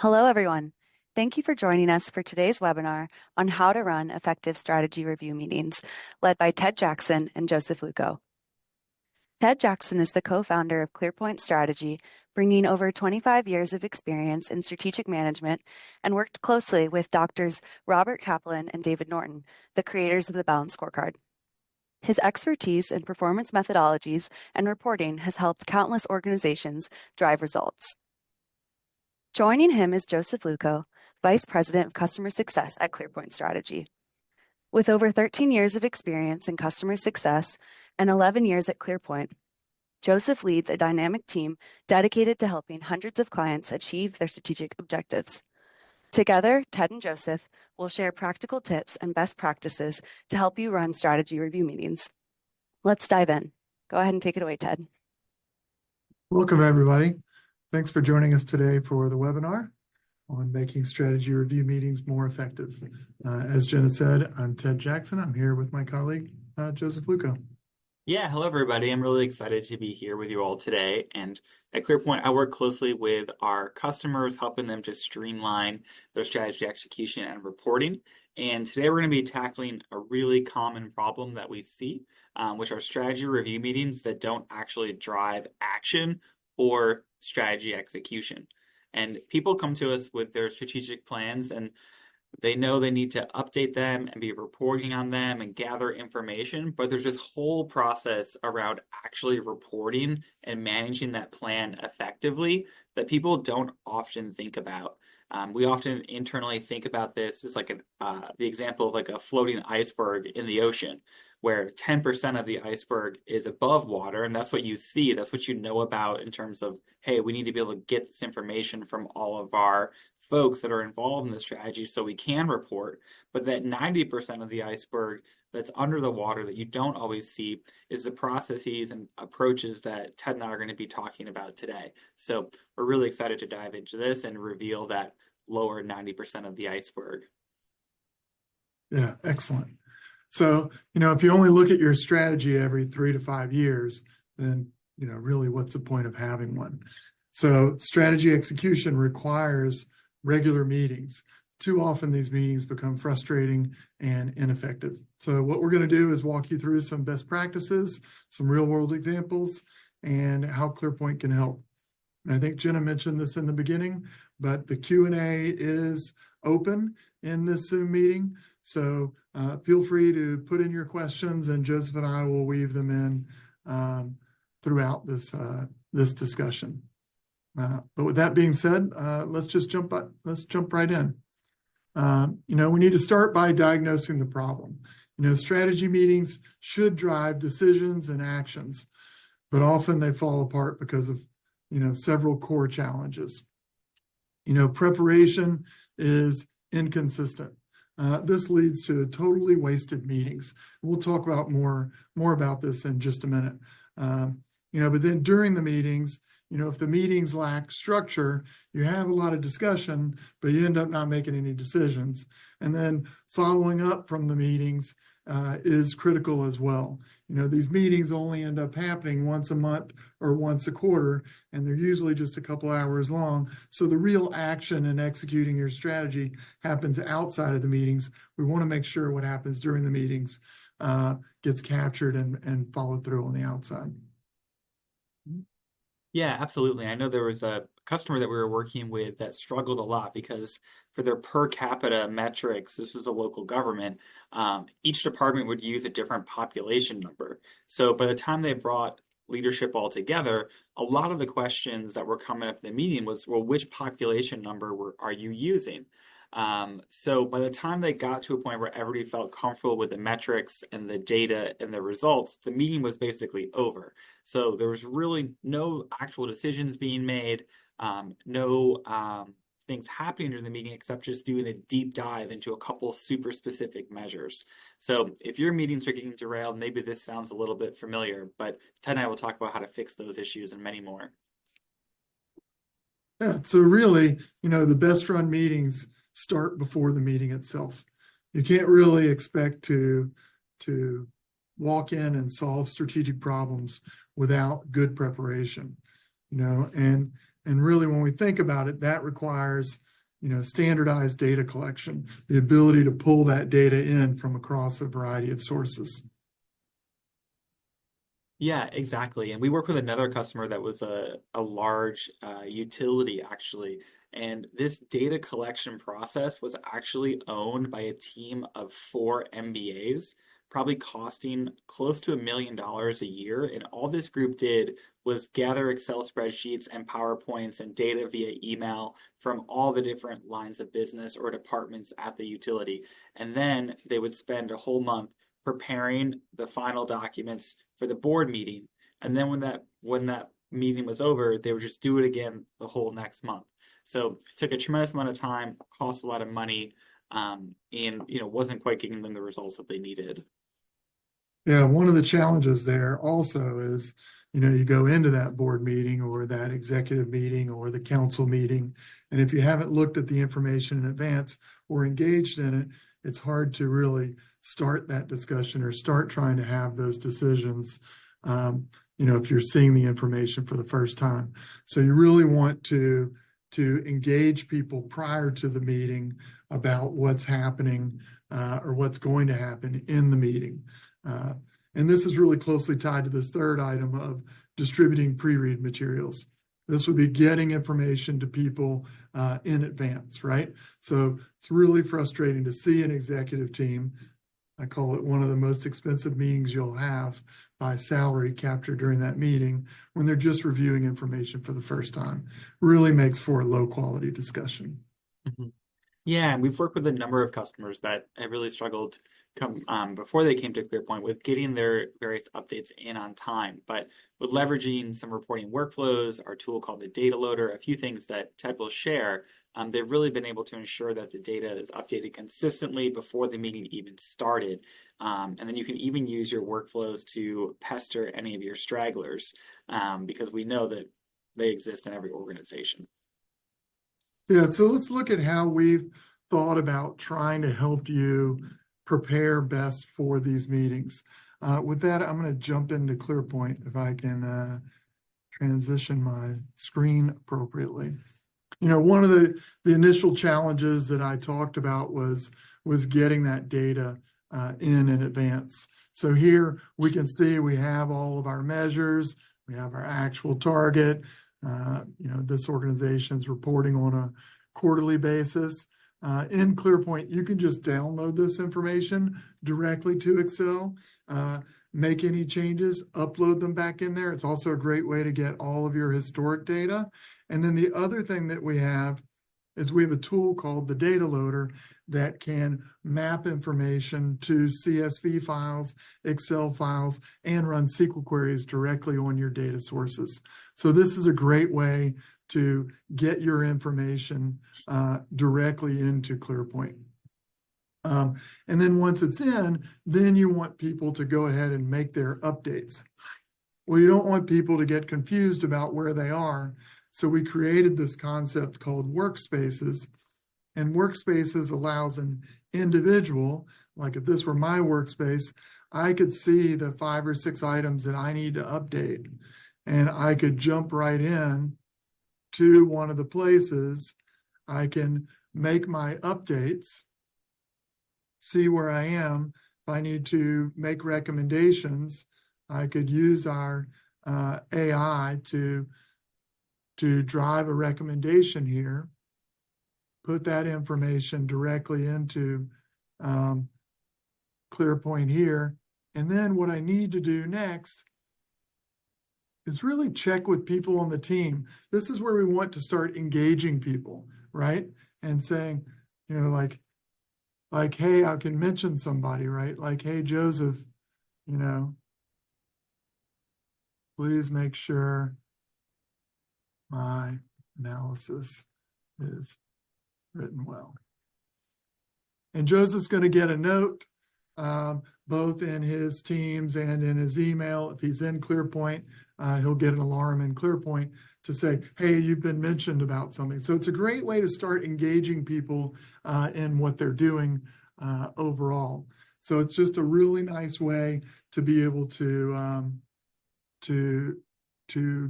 Hello, everyone. Thank you for joining us for today's webinar on how to run effective strategy review meetings, led by Ted Jackson and Joseph Luco. Ted Jackson is the co-founder of ClearPoint Strategy, bringing over 25 years of experience in strategic management, and worked closely with doctors Robert Kaplan and David Norton, the creators of the Balanced Scorecard. His expertise in performance methodologies and reporting has helped countless organizations drive results. Joining him is Joseph Luco, Vice President of Customer Success at ClearPoint Strategy. With over 13 years of experience in customer success and 11 years at ClearPoint, Joseph leads a dynamic team dedicated to helping hundreds of clients achieve their strategic objectives. Together, Ted and Joseph will share practical tips and best practices to help you run strategy review meetings. Let's dive in. Go ahead and take it away, Ted. Welcome, everybody. Thanks for joining us today for the webinar on making strategy review meetings more effective. As Jenna said, I'm Ted Jackson. I'm here with my colleague, Joseph Luco. Yeah, hello, everybody. I'm really excited to be here with you all today. And at ClearPoint, I work closely with our customers, helping them to streamline their strategy execution and reporting. And today we're going to be tackling a really common problem that we see, which are strategy review meetings that don't actually drive action or strategy execution. And people come to us with their strategic plans, and they know they need to update them and be reporting on them and gather information, but there's this whole process around actually reporting and managing that plan effectively that people don't often think about. We often internally think about this as like the example of like a floating iceberg in the ocean, where 10% of the iceberg is above water, and that's what you see, that's what you know about in terms of, hey, we need to be able to get this information from all of our folks that are involved in the strategy so we can report. But that 90% of the iceberg that's under the water that you don't always see is the processes and approaches that Ted and I are going to be talking about today. So we're really excited to dive into this and reveal that lower 90% of the iceberg. Yeah, excellent. So, if you only look at your strategy every 3 to 5 years, then, really what's the point of having one? So strategy execution requires regular meetings. Too often these meetings become frustrating and ineffective. So what we're going to do is walk you through some best practices, some real world examples, and how ClearPoint can help. And I think Jenna mentioned this in the beginning, but the Q&A is open in this Zoom meeting. So feel free to put in your questions, and Joseph and I will weave them in throughout this discussion. But with that being said, let's jump right in. We need to start by diagnosing the problem. Strategy meetings should drive decisions and actions, but often they fall apart because of, several core challenges. Preparation is inconsistent. This leads to totally wasted meetings. We'll talk about more about this in just a minute. But then during the meetings, if the meetings lack structure, you have a lot of discussion, but you end up not making any decisions. And then following up from the meetings is critical as well. These meetings only end up happening once a month or once a quarter, and they're usually just a couple hours long. So the real action in executing your strategy happens outside of the meetings. We want to make sure what happens during the meetings gets captured and followed through on the outside. Yeah, absolutely. I know there was a customer that we were working with that struggled a lot because for their per capita metrics, this was a local government, each department would use a different population number. So by the time they brought leadership all together, a lot of the questions that were coming up in the meeting was, well, which population number are you using? So by the time they got to a point where everybody felt comfortable with the metrics and the data and the results, the meeting was basically over. So there was really no actual decisions being made, no things happening during the meeting except just doing a deep dive into a couple super specific measures. So if your meetings are getting derailed, maybe this sounds a little bit familiar, but Ted and I will talk about how to fix those issues and many more. Yeah, so really, the best run meetings start before the meeting itself. You can't really expect to walk in and solve strategic problems without good preparation, and really when we think about it, that requires standardized data collection, the ability to pull that data in from across a variety of sources. Yeah, exactly. And we work with another customer that was a large utility, actually. And this data collection process was actually owned by a team of 4 MBAs, probably costing close to $1 million a year. And all this group did was gather Excel spreadsheets and PowerPoints and data via email from all the different lines of business or departments at the utility. And then they would spend a whole month preparing the final documents for the board meeting. And then when that meeting was over, they would just do it again the whole next month. So it took a tremendous amount of time, cost a lot of money, and wasn't quite getting them the results that they needed. Yeah, one of the challenges there also is, you go into that board meeting or that executive meeting or the council meeting, and if you haven't looked at the information in advance or engaged in it, it's hard to really start that discussion or start trying to have those decisions, if you're seeing the information for the first time. So you really want to engage people prior to the meeting about what's happening or what's going to happen in the meeting. And this is really closely tied to this third item of distributing pre-read materials. This would be getting information to people in advance, right? So it's really frustrating to see an executive team. I call it one of the most expensive meetings you'll have by salary captured during that meeting when they're just reviewing information for the first time. Really makes for a low quality discussion. Mhm. Yeah, and we've worked with a number of customers that have really struggled before they came to ClearPoint with getting their various updates in on time. But with leveraging some reporting workflows, our tool called the data loader, a few things that Ted will share, they've really been able to ensure that the data is updated consistently before the meeting even started. And then you can even use your workflows to pester any of your stragglers because we know that they exist in every organization. Yeah, so let's look at how we've thought about trying to help you prepare best for these meetings. With that, I'm going to jump into ClearPoint if I can transition my screen appropriately. One of the initial challenges that I talked about was getting that data in advance. So here we can see we have all of our measures, we have our actual target. This organization's reporting on a quarterly basis. In ClearPoint, you can just download this information directly to Excel, make any changes, upload them back in there. It's also a great way to get all of your historic data. And then the other thing that we have is we have a tool called the data loader that can map information to CSV files, Excel files, and run SQL queries directly on your data sources. So this is a great way to get your information directly into ClearPoint. And then once it's in, then you want people to go ahead and make their updates. Well, you don't want people to get confused about where they are. So we created this concept called workspaces. And workspaces allows an individual, like if this were my workspace, I could see the 5 or 6 items that I need to update. And I could jump right in to one of the places. I can make my updates, see where I am. If I need to make recommendations, I could use our AI to drive a recommendation here, put that information directly into ClearPoint here. And then what I need to do next is really check with people on the team. This is where we want to start engaging people, right? And saying, like, hey, I can mention somebody, right? Like, hey, Joseph, please make sure my analysis is written well. And Joseph's going to get a note, both in his Teams and in his email. If he's in ClearPoint, he'll get an alarm in ClearPoint to say, hey, you've been mentioned about something. So it's a great way to start engaging people in what they're doing overall. So it's just a really nice way to be able to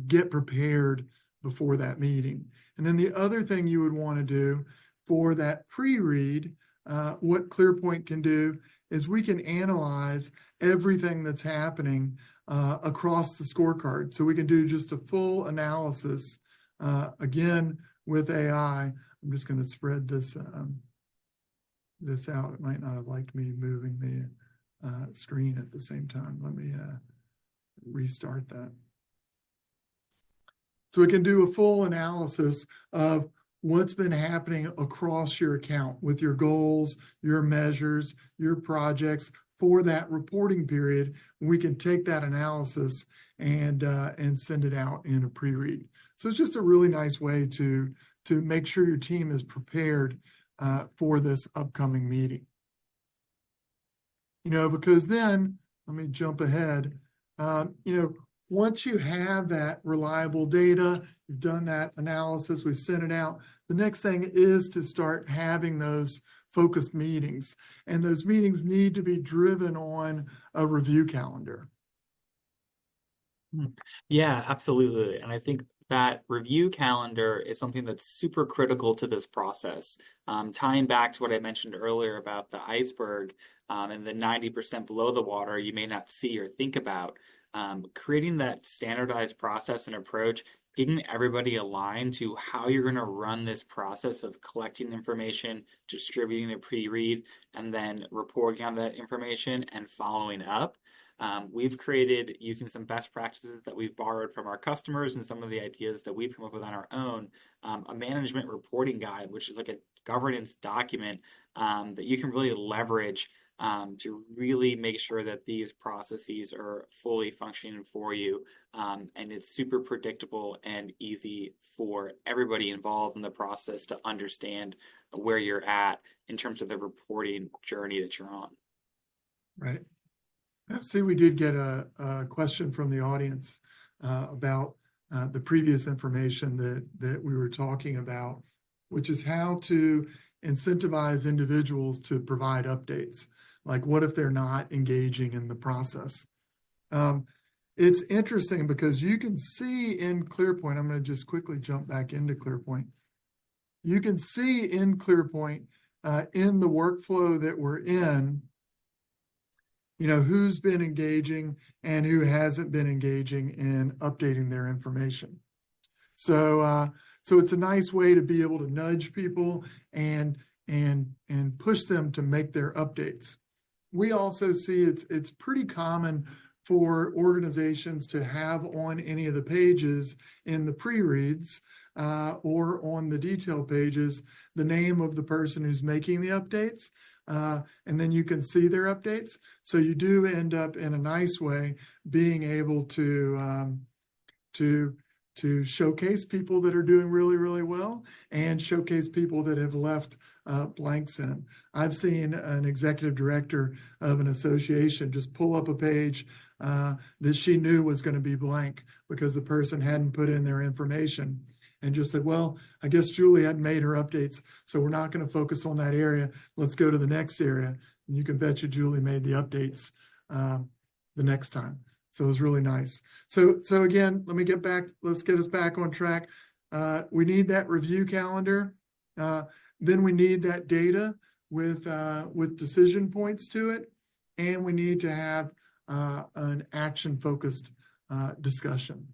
get prepared before that meeting. And then the other thing you would want to do for that pre-read, what ClearPoint can do is we can analyze everything that's happening across the scorecard. So we can do just a full analysis, again, with AI. I'm just going to spread this this out. It might not have liked me moving the screen at the same time. Let me restart that. So we can do a full analysis of what's been happening across your account with your goals, your measures, your projects for that reporting period. We can take that analysis and send it out in a pre-read. So it's just a really nice way to make sure your team is prepared for this upcoming meeting. Because then, let me jump ahead. Once you have that reliable data, you've done that analysis, we've sent it out, the next thing is to start having those focused meetings. And those meetings need to be driven on a review calendar. Yeah, absolutely. And I think that review calendar is something that's super critical to this process. Tying back to what I mentioned earlier about the iceberg and the 90% below the water you may not see or think about. Creating that standardized process and approach, getting everybody aligned to how you're going to run this process of collecting information, distributing a pre-read, and then reporting on that information and following up. We've created, using some best practices that we've borrowed from our customers and some of the ideas that we've come up with on our own, a management reporting guide, which is like a governance document that you can really leverage to really make sure that these processes are fully functioning for you. And it's super predictable and easy for everybody involved in the process to understand where you're at in terms of the reporting journey that you're on. Right. I see we did get a question from the audience about the previous information that we were talking about, which is how to incentivize individuals to provide updates. Like, what if they're not engaging in the process? It's interesting because you can see in ClearPoint, I'm going to just quickly jump back into ClearPoint. You can see in ClearPoint, in the workflow that we're in, who's been engaging and who hasn't been engaging in updating their information. So it's a nice way to be able to nudge people and push them to make their updates. We also see it's pretty common for organizations to have on any of the pages in the pre-reads or on the detail pages the name of the person who's making the updates. And then you can see their updates. So you do end up in a nice way being able to showcase people that are doing really, really well and showcase people that have left blanks in. I've seen an executive director of an association just pull up a page that she knew was going to be blank because the person hadn't put in their information, and just said, well, I guess Julie hadn't made her updates, so we're not going to focus on that area. Let's go to the next area. And you can bet you Julie made the updates the next time. So it was really nice. So again, let me get back. Let's get us back on track. We need that review calendar. Then we need that data with decision points to it. And we need to have an action-focused discussion.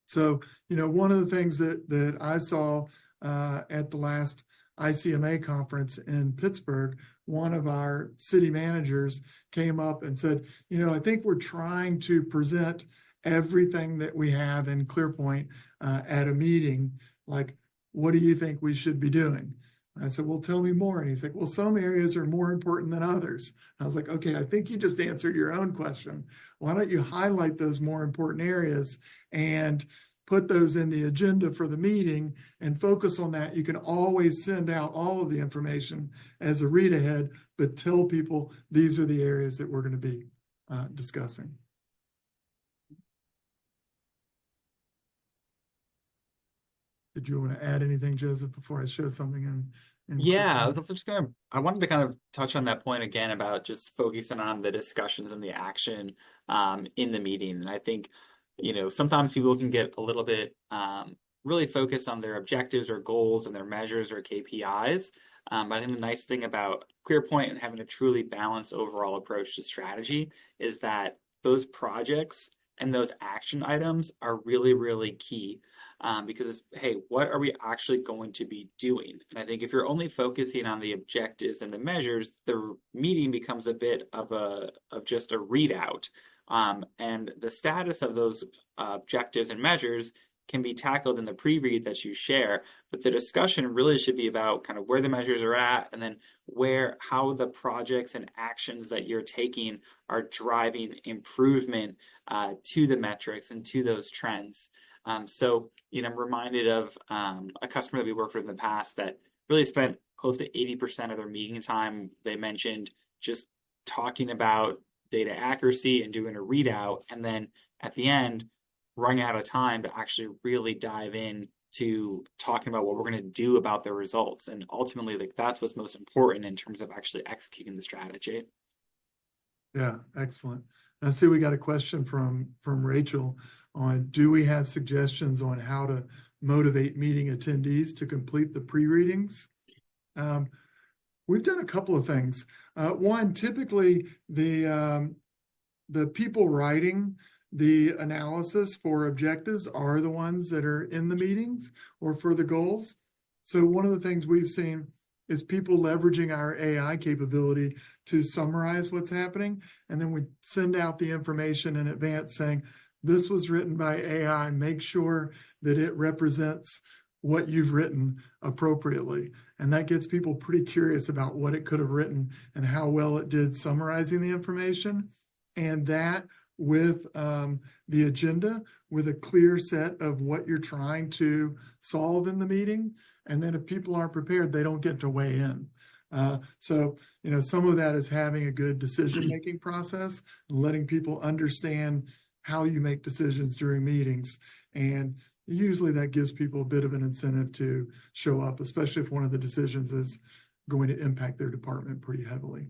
So, one of the things that I saw at the last ICMA conference in Pittsburgh, one of our city managers came up and said, I think we're trying to present everything that we have in ClearPoint at a meeting. Like, what do you think we should be doing? I said, well, tell me more. And he's like, well, some areas are more important than others. I was like, okay, I think you just answered your own question. Why don't you highlight those more important areas and put those in the agenda for the meeting and focus on that? You can always send out all of the information as a read ahead, but tell people these are the areas that we're going to be discussing. Did you want to add anything, Joseph, before I show something in Yeah, I was also just I wanted to kind of touch on that point again about just focusing on the discussions and the action in the meeting. And I think, sometimes people can get a little bit really focus on their objectives or goals and their measures or KPIs. But I think the nice thing about ClearPoint and having a truly balanced overall approach to strategy is that those projects and those action items are really, really key. Because, hey, what are we actually going to be doing? And I think if you're only focusing on the objectives and the measures, the meeting becomes a bit of just a readout. And the status of those objectives and measures can be tackled in the pre-read that you share, but the discussion really should be about kind of where the measures are at and then how the projects and actions that you're taking are driving improvement to the metrics and to those trends. So, I'm reminded of a customer that we worked with in the past that really spent close to 80% of their meeting time, they mentioned, just talking about data accuracy and doing a readout, and then at the end, running out of time to actually really dive in to talking about what we're going to do about the results. And ultimately, like, that's what's most important in terms of actually executing the strategy. Yeah, excellent. I see we got a question from Rachel on, do we have suggestions on how to motivate meeting attendees to complete the pre-readings? We've done a couple of things. One, typically the people writing the analysis for objectives are the ones that are in the meetings or for the goals. So one of the things we've seen is people leveraging our AI capability to summarize what's happening. And then we send out the information in advance saying, this was written by AI, make sure that it represents what you've written appropriately. And that gets people pretty curious about what it could have written and how well it did summarizing the information. And that with the agenda, with a clear set of what you're trying to solve in the meeting. And then if people aren't prepared, they don't get to weigh in. So, some of that is having a good decision-making process, and letting people understand how you make decisions during meetings. And usually that gives people a bit of an incentive to show up, especially if one of the decisions is going to impact their department pretty heavily.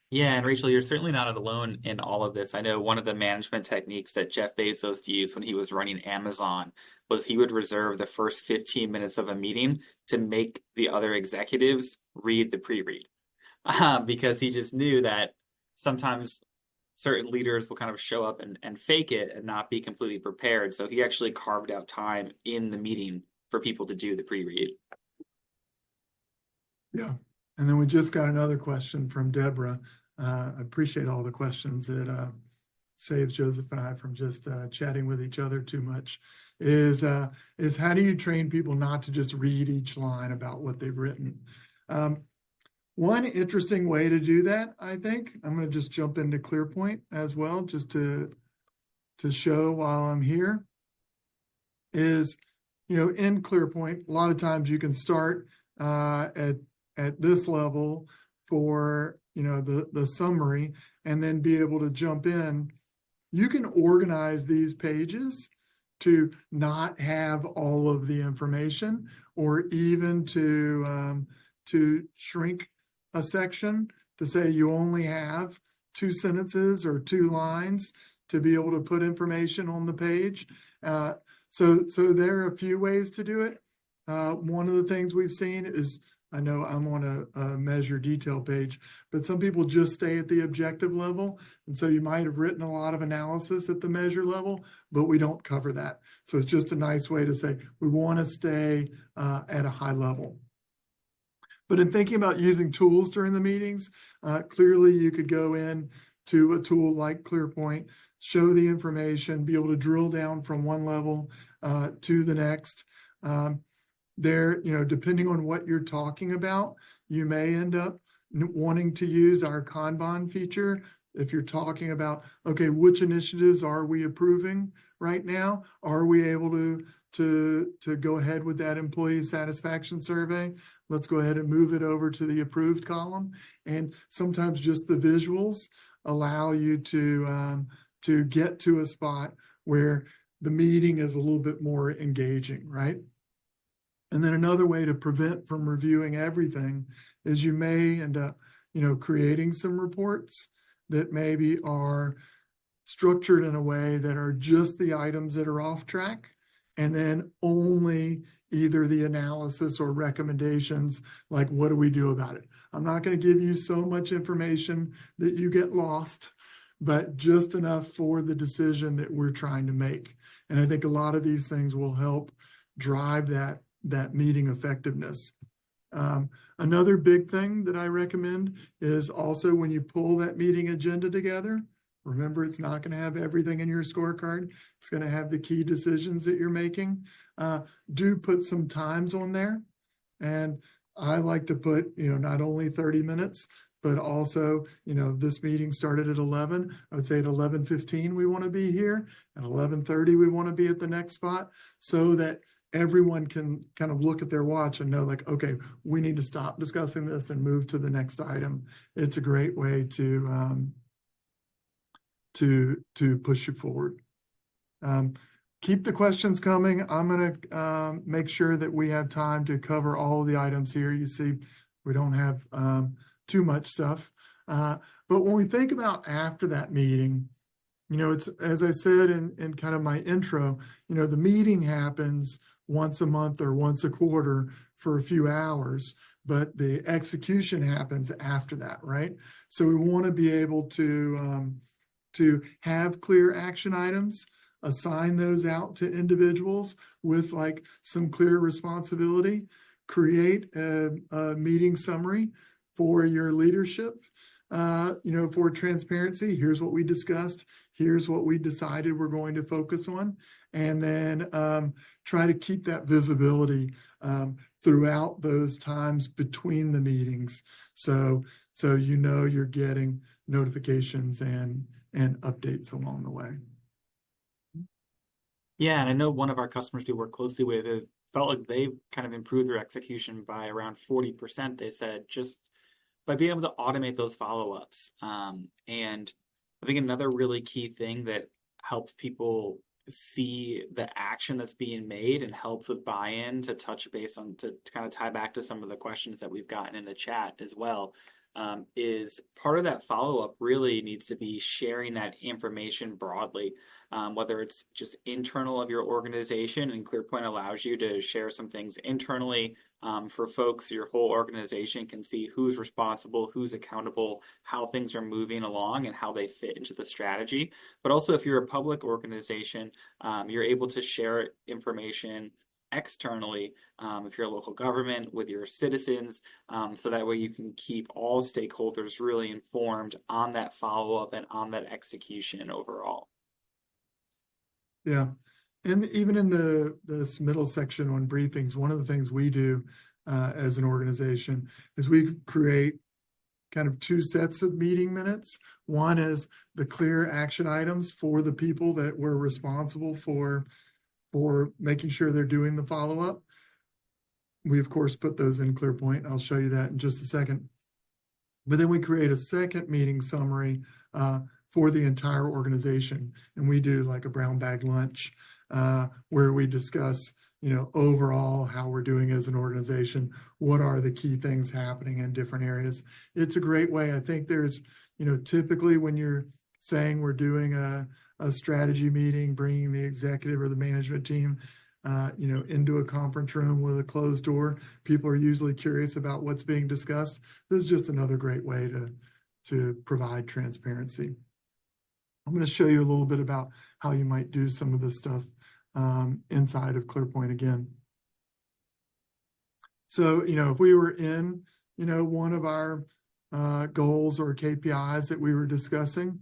Yeah, and Rachel, you're certainly not alone in all of this. I know one of the management techniques that Jeff Bezos used when he was running Amazon was he would reserve the first 15 minutes of a meeting to make the other executives read the pre-read. Because he just knew that sometimes certain leaders will kind of show up and fake it and not be completely prepared. So he actually carved out time in the meeting for people to do the pre-read. Yeah. And then we just got another question from Deborah. I appreciate all the questions. It saves Joseph and I from just chatting with each other too much. Is how do you train people not to just read each line about what they've written? One interesting way to do that, I think, I'm going to just jump into ClearPoint as well, just to show while I'm here, is, in ClearPoint, a lot of times you can start at this level for, the summary, and then be able to jump in. You can organize these pages to not have all of the information, or even to shrink a section to say you only have 2 sentences or 2 lines to be able to put information on the page. So there are a few ways to do it. One of the things we've seen is, I know I'm on a measure detail page, but some people just stay at the objective level. And so you might have written a lot of analysis at the measure level, but we don't cover that. So it's just a nice way to say we want to stay at a high level. But in thinking about using tools during the meetings, clearly you could go in to a tool like ClearPoint, show the information, be able to drill down from one level to the next. Depending on what you're talking about, you may end up wanting to use our Kanban feature. If you're talking about, okay, which initiatives are we approving right now? Are we able to go ahead with that employee satisfaction survey? Let's go ahead and move it over to the approved column. And sometimes just the visuals allow you to get to a spot where the meeting is a little bit more engaging, right? And then another way to prevent from reviewing everything is you may end up, creating some reports that maybe are structured in a way that are just the items that are off track. and then only either the analysis or recommendations, like what do we do about it? I'm not going to give you so much information that you get lost, but just enough for the decision that we're trying to make. And I think a lot of these things will help drive that meeting effectiveness. Another big thing that I recommend is also when you pull that meeting agenda together, remember it's not going to have everything in your scorecard. It's going to have the key decisions that you're making. Do put some times on there. And I like to put, not only 30 minutes, but also, this meeting started at 11. I would say at 11:15 we want to be here. At 11:30 we want to be at the next spot, so that everyone can kind of look at their watch and know, like, okay, we need to stop discussing this and move to the next item. It's a great way to push you forward. Keep the questions coming. I'm going to make sure that we have time to cover all of the items here. You see, we don't have too much stuff. But when we think about after that meeting, it's, as I said in kind of my intro, the meeting happens once a month or once a quarter for a few hours, but the execution happens after that, right? So we want to be able to have clear action items, assign those out to individuals with like some clear responsibility, create a meeting summary for your leadership, for transparency. Here's what we discussed. Here's what we decided we're going to focus on. And then try to keep that visibility throughout those times between the meetings. So you're getting notifications and updates along the way. Yeah, and I know one of our customers we work closely with, it felt like they've kind of improved their execution by around 40%, they said, just by being able to automate those follow-ups. And I think another really key thing that helps people see the action that's being made and helps with buy-in, to touch base on, to kind of tie back to some of the questions that we've gotten in the chat as well, is part of that follow-up really needs to be sharing that information broadly, whether it's just internal of your organization, and ClearPoint allows you to share some things internally for folks. Your whole organization can see who's responsible, who's accountable, how things are moving along, and how they fit into the strategy. But also, if you're a public organization, you're able to share information externally, if you're a local government, with your citizens, so that way you can keep all stakeholders really informed on that follow-up and on that execution overall. Yeah. And even in this middle section on briefings, one of the things we do as an organization is we create kind of two sets of meeting minutes. One is the clear action items for the people that were responsible for making sure they're doing the follow-up. We, of course, put those in ClearPoint. I'll show you that in just a second. But then we create a second meeting summary for the entire organization. And we do like a brown bag lunch where we discuss, overall how we're doing as an organization. What are the key things happening in different areas? It's a great way. I think there's, typically when you're saying we're doing a strategy meeting, bringing the executive or the management team, into a conference room with a closed door, people are usually curious about what's being discussed. This is just another great way to provide transparency. I'm going to show you a little bit about how you might do some of this stuff inside of ClearPoint again. So, if we were in, one of our goals or KPIs that we were discussing,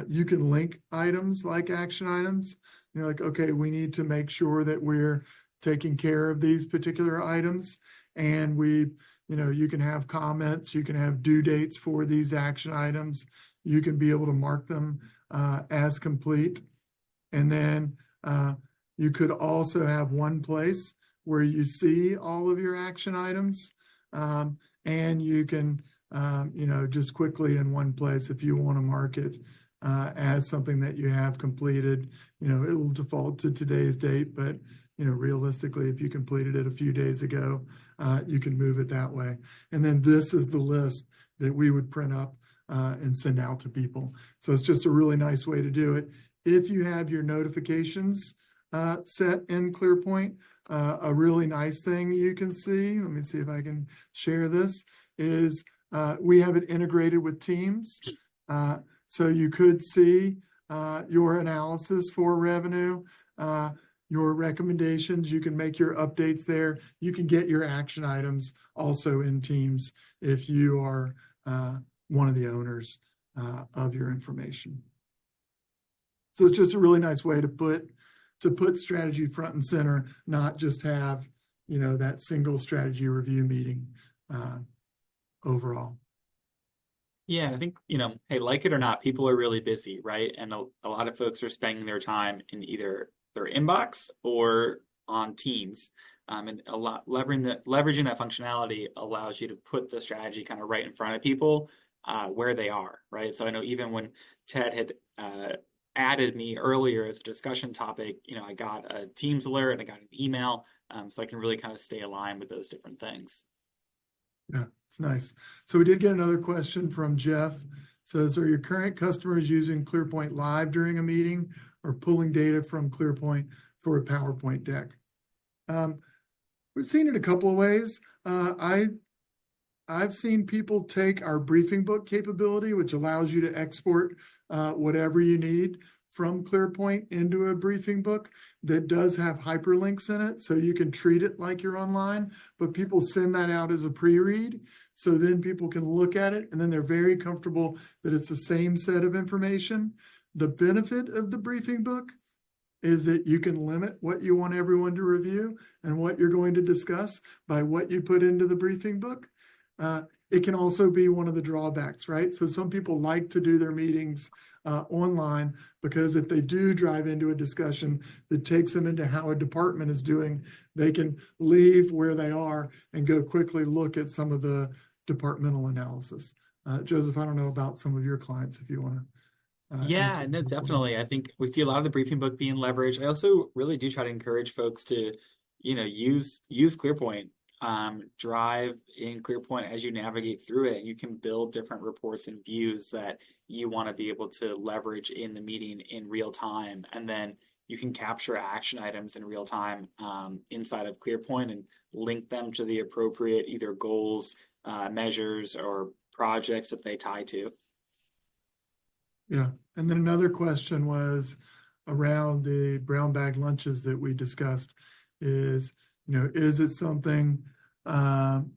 you can link items like action items. Like, okay, we need to make sure that we're taking care of these particular items. And you can have comments, you can have due dates for these action items. You can be able to mark them as complete. And then you could also have one place where you see all of your action items. And you can, just quickly in one place, if you want to mark it as something that you have completed, it will default to today's date. But, realistically, if you completed it a few days ago, you can move it that way. And then this is the list that we would print up and send out to people. So it's just a really nice way to do it. If you have your notifications set in ClearPoint. A really nice thing you can see, let me see if I can share this, is we have it integrated with Teams. So you could see your analysis for revenue, your recommendations. You can make your updates there. You can get your action items also in Teams if you are one of the owners of your information. So it's just a really nice way to put strategy front and center, not just have, that single strategy review meeting overall. Yeah, I think, hey, like it or not, people are really busy, right? And a lot of folks are spending their time in either their inbox or on Teams. And a lot leveraging that functionality allows you to put the strategy kind of right in front of people where they are, right? So I know even when Ted had added me earlier as a discussion topic, I got a Teams alert and I got an email, so I can really kind of stay aligned with those different things. Yeah, it's nice. So we did get another question from Jeff. It says, are your current customers using ClearPoint Live during a meeting or pulling data from ClearPoint for a PowerPoint deck? We've seen it a couple of ways. I've seen people take our briefing book capability, which allows you to export whatever you need from ClearPoint into a briefing book that does have hyperlinks in it. So you can treat it like you're online, but people send that out as a pre-read. So then people can look at it and then they're very comfortable that it's the same set of information. The benefit of the briefing book is that you can limit what you want everyone to review and what you're going to discuss by what you put into the briefing book. It can also be one of the drawbacks, right? So some people like to do their meetings online because if they do drive into a discussion that takes them into how a department is doing, they can leave where they are and go quickly look at some of the departmental analysis. Joseph, I don't know about some of your clients if you want to. Yeah, no, definitely. I think we see a lot of the briefing book being leveraged. I also really do try to encourage folks to, use ClearPoint. Drive in ClearPoint as you navigate through it. You can build different reports and views that you want to be able to leverage in the meeting in real time. And then you can capture action items in real time inside of ClearPoint and link them to the appropriate either goals, measures, or projects that they tie to. Yeah. And then another question was around the brown bag lunches that we discussed is, is it something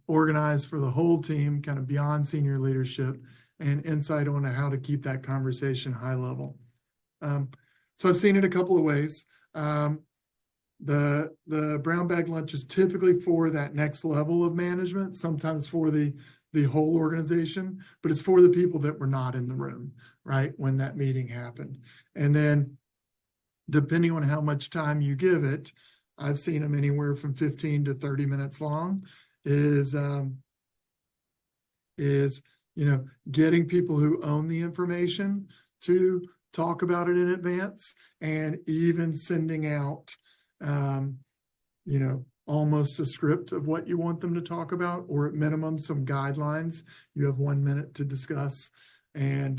organized for the whole team, kind of beyond senior leadership, and insight on how to keep that conversation high level? So I've seen it a couple of ways. The brown bag lunch is typically for that next level of management, sometimes for the whole organization, but it's for the people that were not in the room, right, when that meeting happened. And then depending on how much time you give it, I've seen them anywhere from 15 to 30 minutes long, is getting people who own the information to talk about it in advance, and even sending out, almost a script of what you want them to talk about, or at minimum some guidelines. You have 1 minute to discuss, and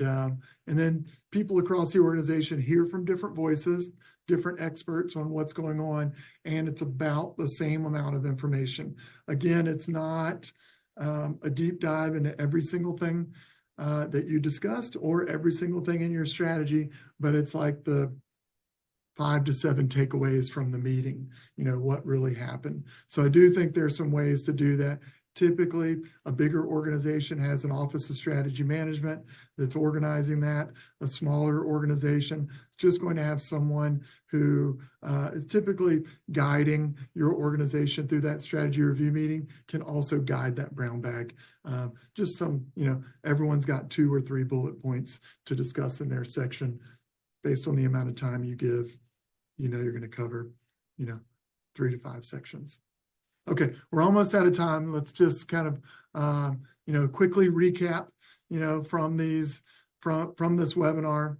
then people across the organization hear from different voices, different experts on what's going on, and it's about the same amount of information. Again, it's not a deep dive into every single thing that you discussed or every single thing in your strategy, but it's like the 5 to 7 takeaways from the meeting, what really happened. So I do think there's some ways to do that. Typically, a bigger organization has an Office of Strategy Management that's organizing that. A smaller organization is just going to have someone who is typically guiding your organization through that strategy review meeting, can also guide that brown bag. Just some, everyone's got 2 or 3 bullet points to discuss in their section based on the amount of time you give. You're going to cover, 3 to 5 sections. Okay, we're almost out of time. Let's just kind of, quickly recap, from this webinar.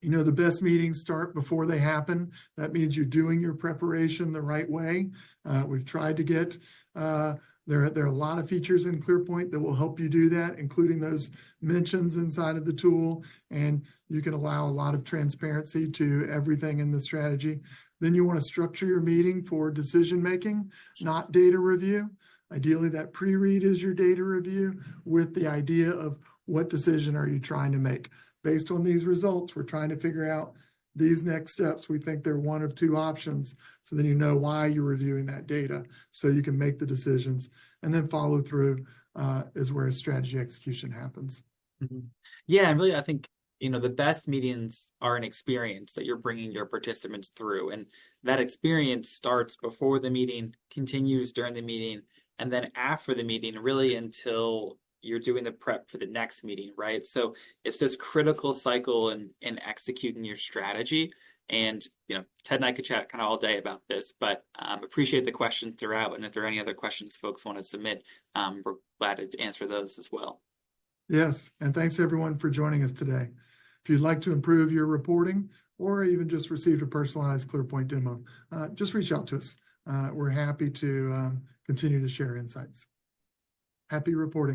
The best meetings start before they happen. That means you're doing your preparation the right way. We've tried to get, there are a lot of features in ClearPoint that will help you do that, including those mentions inside of the tool, and you can allow a lot of transparency to everything in the strategy. Then you want to structure your meeting for decision making, not data review. Ideally, that pre-read is your data review with the idea of what decision are you trying to make. Based on these results, we're trying to figure out these next steps. We think they're one of two options. So then you know why you're reviewing that data so you can make the decisions. And then follow through is where strategy execution happens. Yeah, and really, I think, the best meetings are an experience that you're bringing your participants through. And that experience starts before the meeting, continues during the meeting, and then after the meeting, really until you're doing the prep for the next meeting, right? So it's this critical cycle in executing your strategy. And, Ted and I could chat kind of all day about this, but appreciate the questions throughout. And if there are any other questions folks want to submit, we're glad to answer those as well. Yes, and thanks everyone for joining us today. If you'd like to improve your reporting or even just receive a personalized ClearPoint demo, just reach out to us. We're happy to continue to share insights. Happy reporting.